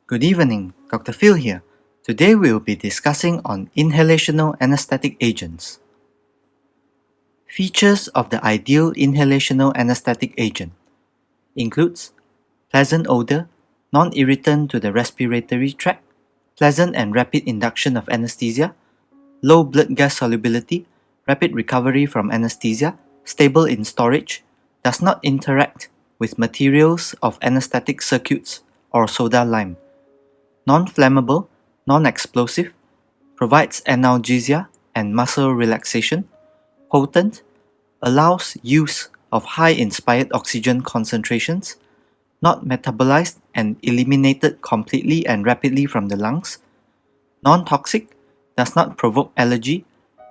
Good evening, Dr. Phil here. Today we will be discussing on inhalational anesthetic agents. Features of the ideal inhalational anesthetic agent includes pleasant odor, non-irritant to the respiratory tract, pleasant and rapid induction of anesthesia, low blood gas solubility, rapid recovery from anesthesia, stable in storage, does not interact with materials of anesthetic circuits or soda lime, non-flammable, non-explosive, provides analgesia and muscle relaxation, potent, allows use of high inspired oxygen concentrations, not metabolized and eliminated completely and rapidly from the lungs, non-toxic, does not provoke allergy,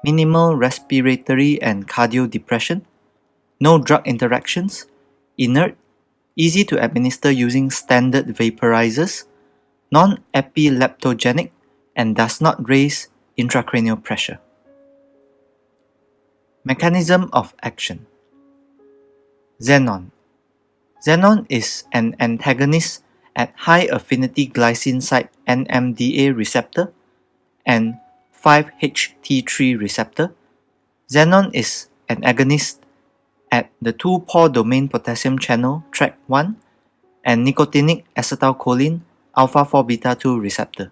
minimal respiratory and cardio depression, no drug interactions, inert, easy to administer using standard vaporizers, non-epileptogenic, and does not raise intracranial pressure. Mechanism of action. Xenon. Xenon is an antagonist at high affinity glycine site NMDA receptor and 5-HT3 receptor. Xenon is an agonist at the 2-pore domain potassium channel tract 1 and nicotinic acetylcholine alpha-4 beta-2 receptor.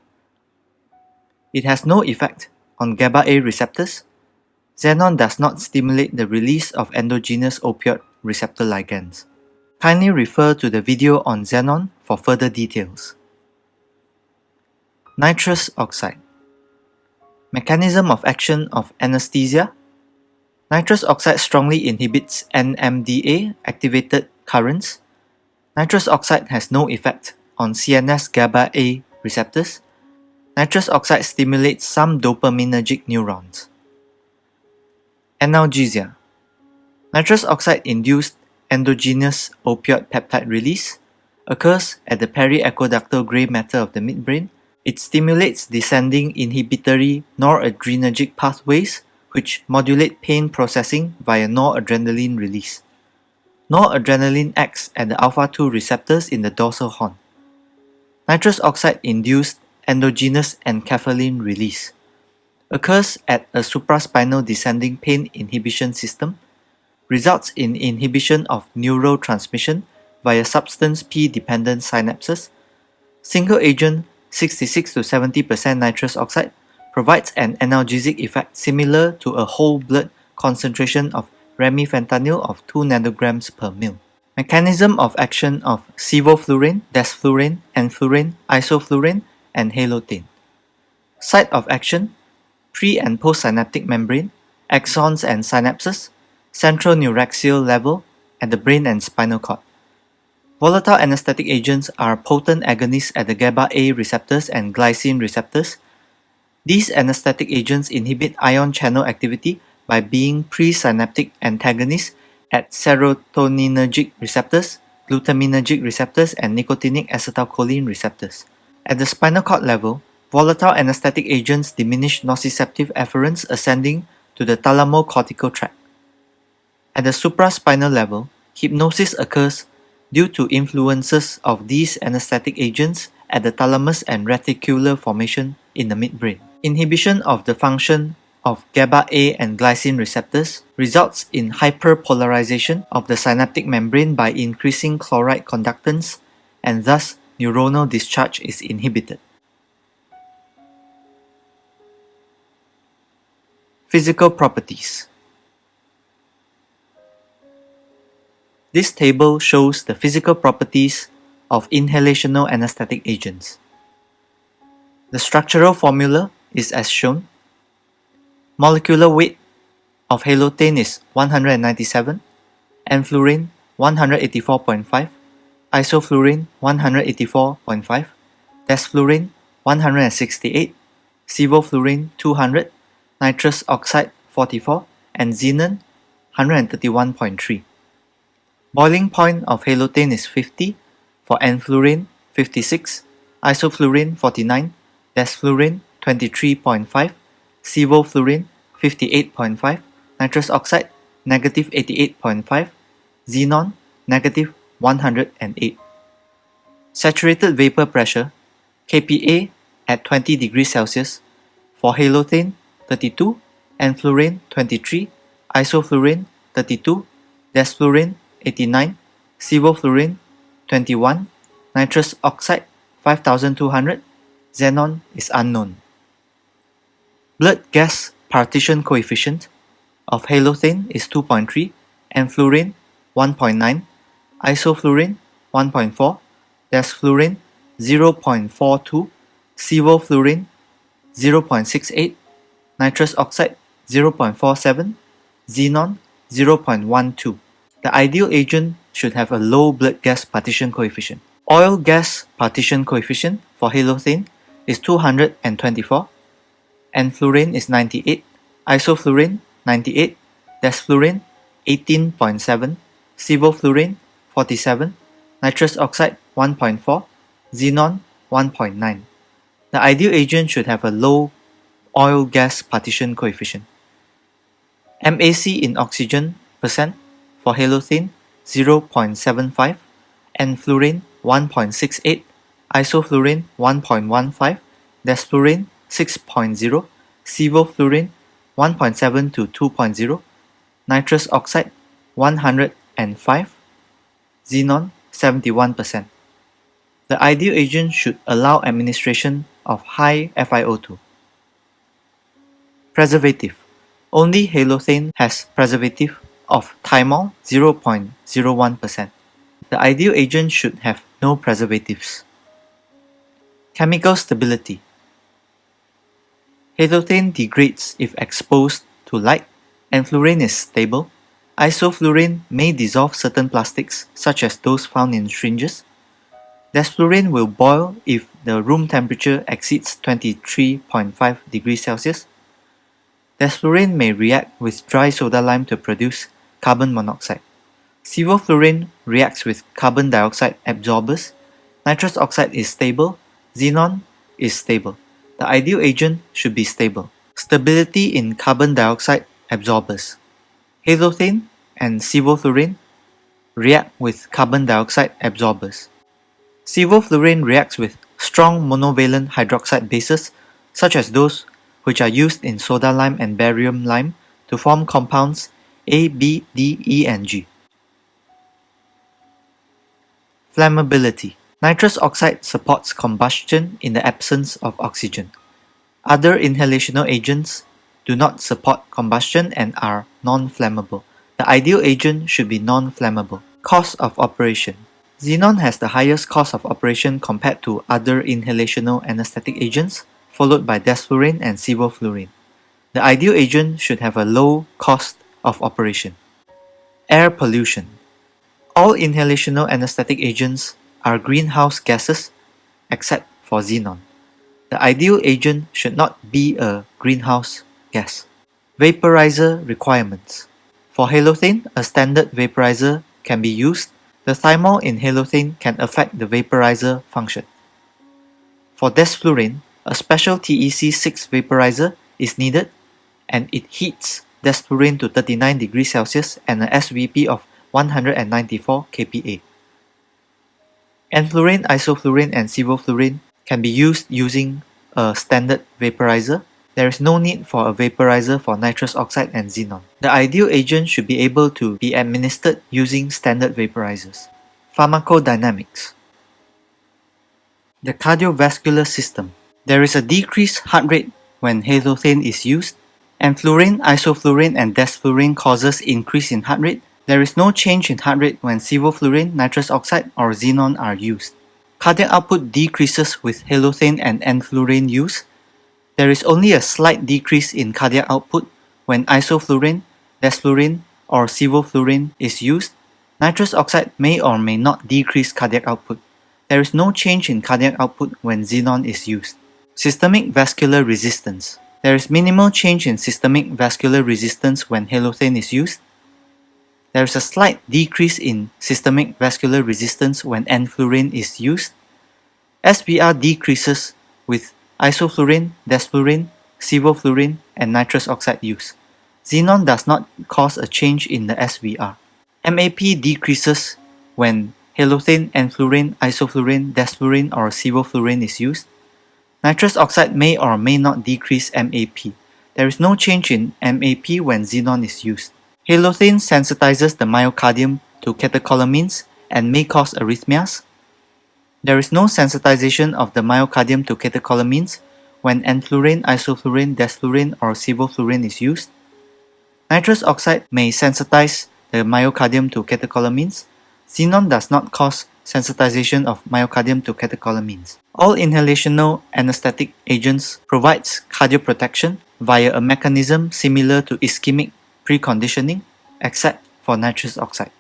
It has no effect on GABA-A receptors. Xenon does not stimulate the release of endogenous opioid receptor ligands. Kindly refer to the video on xenon for further details. Nitrous oxide. Mechanism of action of anesthesia. Nitrous oxide strongly inhibits NMDA activated currents. Nitrous oxide has no effect on CNS GABA-A receptors. Nitrous oxide stimulates some dopaminergic neurons. Analgesia. Nitrous oxide-induced endogenous opioid peptide release occurs at the periaqueductal gray matter of the midbrain. It stimulates descending inhibitory noradrenergic pathways which modulate pain processing via noradrenaline release. Noradrenaline acts at the alpha-2 receptors in the dorsal horn. Nitrous oxide-induced endogenous enkephalin release occurs at a supraspinal descending pain inhibition system, results in inhibition of neurotransmission via substance P-dependent synapses. Single agent 66 to 70% nitrous oxide provides an analgesic effect similar to a whole blood concentration of remifentanil of 2 nanograms per ml. Mechanism of action of sevoflurane, desflurane, enflurane, isoflurane, and halotane. Site of action: pre- and postsynaptic membrane, axons and synapses, central neuraxial level at the brain and spinal cord. Volatile anesthetic agents are potent agonists at the GABA-A receptors and glycine receptors. These anesthetic agents inhibit ion channel activity by being presynaptic antagonists at serotoninergic receptors, glutaminergic receptors, and nicotinic acetylcholine receptors. At the spinal cord level, volatile anesthetic agents diminish nociceptive afferents ascending to the thalamocortical tract. At the supraspinal level, hypnosis occurs due to influences of these anesthetic agents at the thalamus and reticular formation in the midbrain. Inhibition of the function of GABA-A and glycine receptors results in hyperpolarization of the synaptic membrane by increasing chloride conductance, and thus neuronal discharge is inhibited. Physical properties. This table shows the physical properties of inhalational anesthetic agents. The structural formula is as shown. Molecular weight of halotane is 197, enflurane 184.5, isoflurane 184.5, desflurane 168, sevoflurane 200, nitrous oxide 44, and xenon 131.3. Boiling point of halotane is 50, for enflurane 56, isoflurane 49, desflurane 23.5, sevoflurane 58.5, nitrous oxide negative 88.5, xenon negative 108. Saturated vapor pressure kPa at 20 degrees Celsius, for halothane 32, enflurane 23, isoflurane 32, desflurane 89, sevoflurane 21, nitrous oxide 5200, xenon is unknown. Blood gas partition coefficient of halothane is 2.3, enflurane 1.9, isoflurane 1.4, desflurane 0.42, sevoflurane 0.68, nitrous oxide 0.47, xenon 0.12. The ideal agent should have a low blood gas partition coefficient. Oil gas partition coefficient for halothane is 224, enflurane is 98, isoflurane 98, desflurane 18.7, sevoflurane 47, nitrous oxide 1.4, xenon 1.9. The ideal agent should have a low oil gas partition coefficient. MAC in oxygen percent for halothane 0.75, enflurane 1.68, isoflurane 1.15, desflurane 6.0, sevoflurane 1.7 to 2.0, nitrous oxide 105, xenon 71%. The ideal agent should allow administration of high FiO2. Preservative. Only halothane has preservative of thymol 0.01%. The ideal agent should have no preservatives. Chemical stability. Halothane degrades if exposed to light, enflurane is stable. Isoflurane may dissolve certain plastics, such as those found in syringes. Desflurane will boil if the room temperature exceeds 23.5 degrees Celsius. Desflurane may react with dry soda lime to produce carbon monoxide. Sevoflurane reacts with carbon dioxide absorbers. Nitrous oxide is stable. Xenon is stable. The ideal agent should be stable. Stability in carbon dioxide absorbers. Halothane and sevoflurane react with carbon dioxide absorbers. Sevoflurane reacts with strong monovalent hydroxide bases, such as those which are used in soda lime and barium lime to form compounds A, B, D, E, and G. Flammability. Nitrous oxide supports combustion in the absence of oxygen. Other inhalational agents do not support combustion and are non-flammable. The ideal agent should be non-flammable. Cost of operation. Xenon has the highest cost of operation compared to other inhalational anesthetic agents, followed by desflurane and sevoflurane. The ideal agent should have a low cost of operation. Air pollution. All inhalational anesthetic agents are greenhouse gases except for xenon. The ideal agent should not be a greenhouse gas. Vaporizer requirements. For halothane, a standard vaporizer can be used. The thymol in halothane can affect the vaporizer function. For desflurane, a special TEC6 vaporizer is needed and it heats desflurane to 39 degrees Celsius and a SVP of 194 kPa. Enflurane, isoflurane, and sevoflurane can be used using a standard vaporizer. There is no need for a vaporizer for nitrous oxide and xenon. The ideal agent should be able to be administered using standard vaporizers. Pharmacodynamics. The cardiovascular system. There is a decreased heart rate when halothane is used. Enflurane, isoflurane, and desflurane causes increase in heart rate. There is no change in heart rate when sevoflurane, nitrous oxide, or xenon are used. Cardiac output decreases with halothane and enflurane use. There is only a slight decrease in cardiac output when isoflurane, desflurane, or sevoflurane is used. Nitrous oxide may or may not decrease cardiac output. There is no change in cardiac output when xenon is used. Systemic vascular resistance. There is minimal change in systemic vascular resistance when halothane is used. There is a slight decrease in systemic vascular resistance when enflurane is used. SVR decreases with isoflurane, desflurane, sevoflurane, and nitrous oxide use. Xenon does not cause a change in the SVR. MAP decreases when halothane, enflurane, isoflurane, desflurane, or sevoflurane is used. Nitrous oxide may or may not decrease MAP. There is no change in MAP when xenon is used. Halothane sensitizes the myocardium to catecholamines and may cause arrhythmias. There is no sensitization of the myocardium to catecholamines when enflurane, isoflurane, desflurane, or sevoflurane is used. Nitrous oxide may sensitize the myocardium to catecholamines. Xenon does not cause sensitization of myocardium to catecholamines. All inhalational anesthetic agents provides cardioprotection via a mechanism similar to ischemic preconditioning, except for nitrous oxide.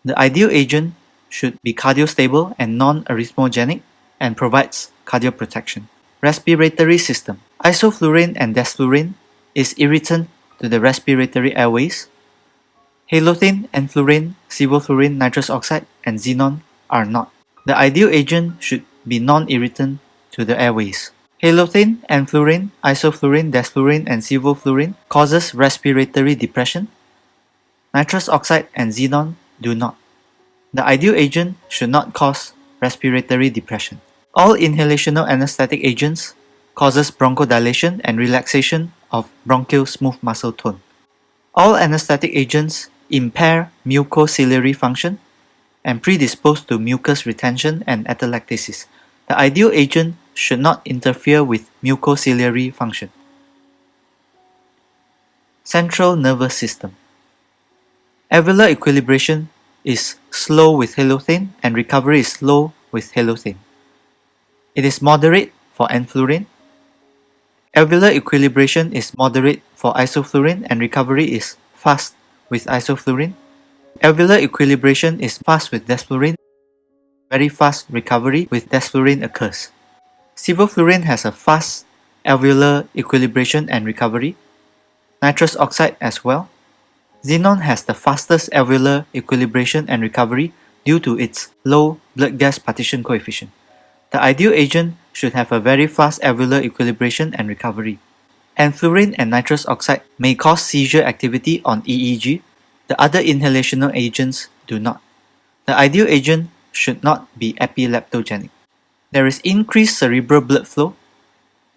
The ideal agent should be cardiostable and non-arrhythmogenic and provides cardioprotection. Respiratory system. Isoflurane and desflurane is irritant to the respiratory airways. Halothane, enflurane, sevoflurane, nitrous oxide, and xenon are not. The ideal agent should be non-irritant to the airways. Halothane, enflurane, isoflurane, desflurane, and sevoflurane causes respiratory depression. Nitrous oxide and xenon do not. The ideal agent should not cause respiratory depression. All inhalational anesthetic agents causes bronchodilation and relaxation of bronchial smooth muscle tone. All anesthetic agents impair mucociliary function and predispose to mucus retention and atelectasis. The ideal agent should not interfere with mucociliary function. Central nervous system. Alveolar equilibration is slow with halothane and recovery is slow with halothane. It is moderate for enflurane. Alveolar equilibration is moderate for isoflurane and recovery is fast with isoflurane. Alveolar equilibration is fast with desflurane. Very fast recovery with desflurane occurs. Sevoflurane has a fast alveolar equilibration and recovery. Nitrous oxide as well. Xenon has the fastest alveolar equilibration and recovery due to its low blood gas partition coefficient. The ideal agent should have a very fast alveolar equilibration and recovery. Enflurane and nitrous oxide may cause seizure activity on EEG. The other inhalational agents do not. The ideal agent should not be epileptogenic. There is increased cerebral blood flow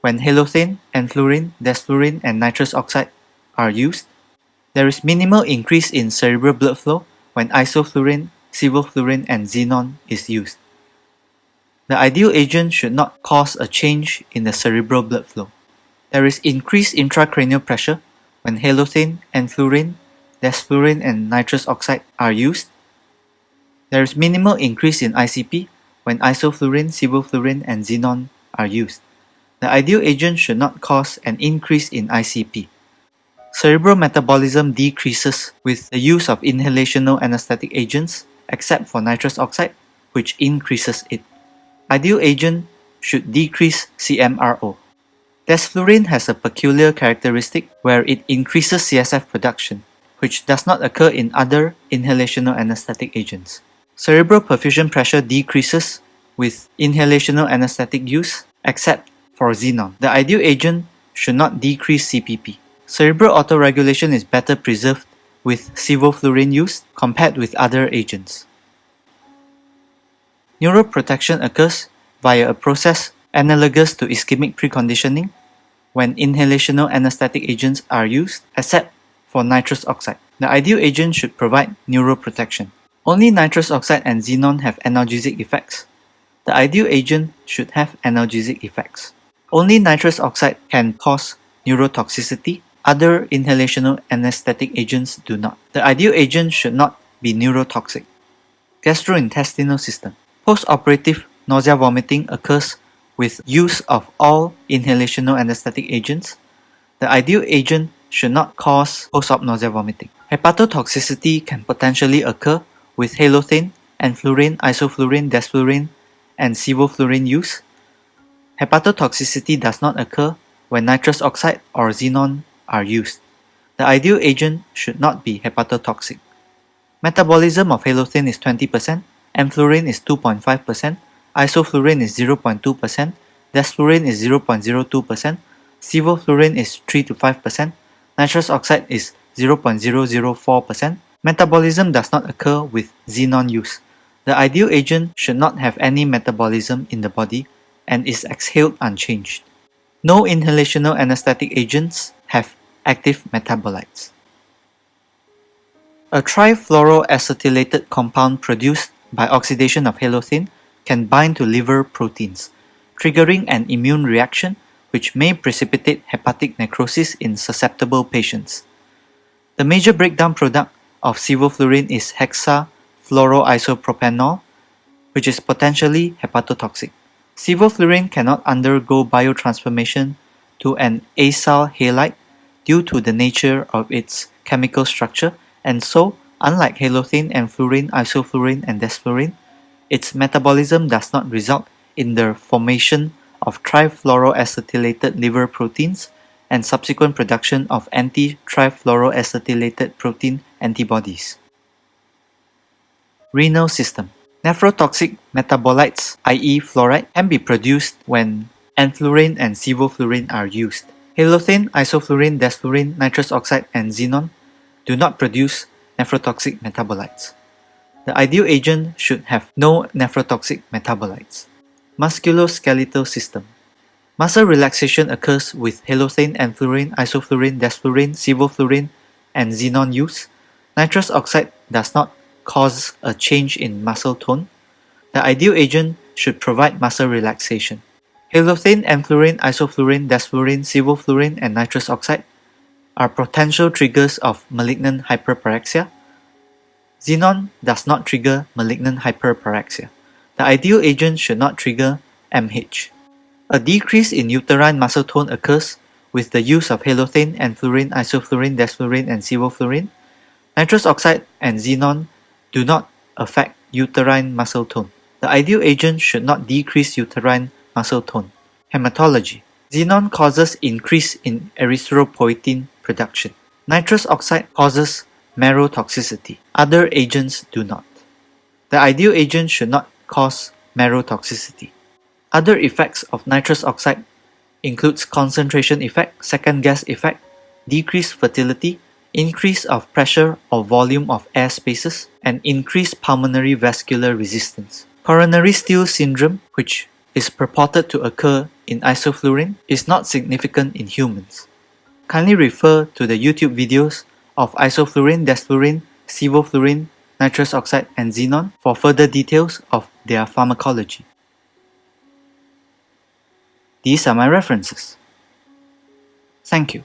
when halothane, enflurane, desflurane, and nitrous oxide are used. There is minimal increase in cerebral blood flow when isoflurane, sevoflurane, and xenon is used. The ideal agent should not cause a change in the cerebral blood flow. There is increased intracranial pressure when halothane, enflurane, desflurane, and nitrous oxide are used. There is minimal increase in ICP when isoflurane, sevoflurane, and xenon are used. The ideal agent should not cause an increase in ICP. Cerebral metabolism decreases with the use of inhalational anesthetic agents except for nitrous oxide, which increases it. Ideal agent should decrease CMRO. Desflurane has a peculiar characteristic where it increases CSF production, which does not occur in other inhalational anesthetic agents. Cerebral perfusion pressure decreases with inhalational anesthetic use except for xenon. The ideal agent should not decrease CPP. Cerebral autoregulation is better preserved with sevoflurane use compared with other agents. Neuroprotection occurs via a process analogous to ischemic preconditioning when inhalational anesthetic agents are used, except for nitrous oxide. The ideal agent should provide neuroprotection. Only nitrous oxide and xenon have analgesic effects. The ideal agent should have analgesic effects. Only nitrous oxide can cause neurotoxicity. Other inhalational anesthetic agents do not. The ideal agent should not be neurotoxic. Gastrointestinal system. Post-operative nausea vomiting occurs with use of all inhalational anesthetic agents. The ideal agent should not cause post-op nausea vomiting. Hepatotoxicity can potentially occur with halothane, enflurane, isoflurane, desflurane, and sevoflurane use. Hepatotoxicity does not occur when nitrous oxide or xenon are used. The ideal agent should not be hepatotoxic. Metabolism of halothane is 20%, enflurane is 2.5%, isoflurane is 0.2%, desflurane is 0.02%, sevoflurane is 3 to 5%, nitrous oxide is 0.004%. Metabolism does not occur with xenon use. The ideal agent should not have any metabolism in the body and is exhaled unchanged. No inhalational anesthetic agents have active metabolites. A trifluoroacetylated compound produced by oxidation of halothane can bind to liver proteins, triggering an immune reaction which may precipitate hepatic necrosis in susceptible patients. The major breakdown product of sevoflurane is hexafluoroisopropanol, which is potentially hepatotoxic. Sevoflurane cannot undergo biotransformation to an acyl halide due to the nature of its chemical structure, and so, unlike halothane and fluorine, isoflurane, and desflurane, its metabolism does not result in the formation of trifluoroacetylated liver proteins and subsequent production of anti-trifluoroacetylated protein antibodies. Renal system. Nephrotoxic metabolites, i.e. fluoride, can be produced when enflurane and sevoflurane are used. Halothane, isoflurane, desflurane, nitrous oxide, and xenon do not produce nephrotoxic metabolites. The ideal agent should have no nephrotoxic metabolites. Musculoskeletal system. Muscle relaxation occurs with halothane, enflurane, isoflurane, desflurane, sevoflurane, and xenon use. Nitrous oxide does not cause a change in muscle tone. The ideal agent should provide muscle relaxation. Halothane, enflurane, isoflurane, desflurane, sevoflurane, and nitrous oxide are potential triggers of malignant hyperparaxia. Xenon does not trigger malignant hyperparaxia. The ideal agent should not trigger MH. A decrease in uterine muscle tone occurs with the use of halothane, enflurane, isoflurane, desflurane, and sevoflurane. Nitrous oxide and xenon do not affect uterine muscle tone. The ideal agent should not decrease uterine muscle tone. Hematology. Xenon causes increase in erythropoietin production. Nitrous oxide causes marrow toxicity. Other agents do not. The ideal agent should not cause marrow toxicity. Other effects of nitrous oxide includes concentration effect, second gas effect, decreased fertility, increase of pressure or volume of air spaces, and increased pulmonary vascular resistance. Coronary steal syndrome, which is purported to occur in isoflurane, is not significant in humans. Kindly refer to the YouTube videos of isoflurane, desflurane, sevoflurane, nitrous oxide, and xenon for further details of their pharmacology. These are my references. Thank you.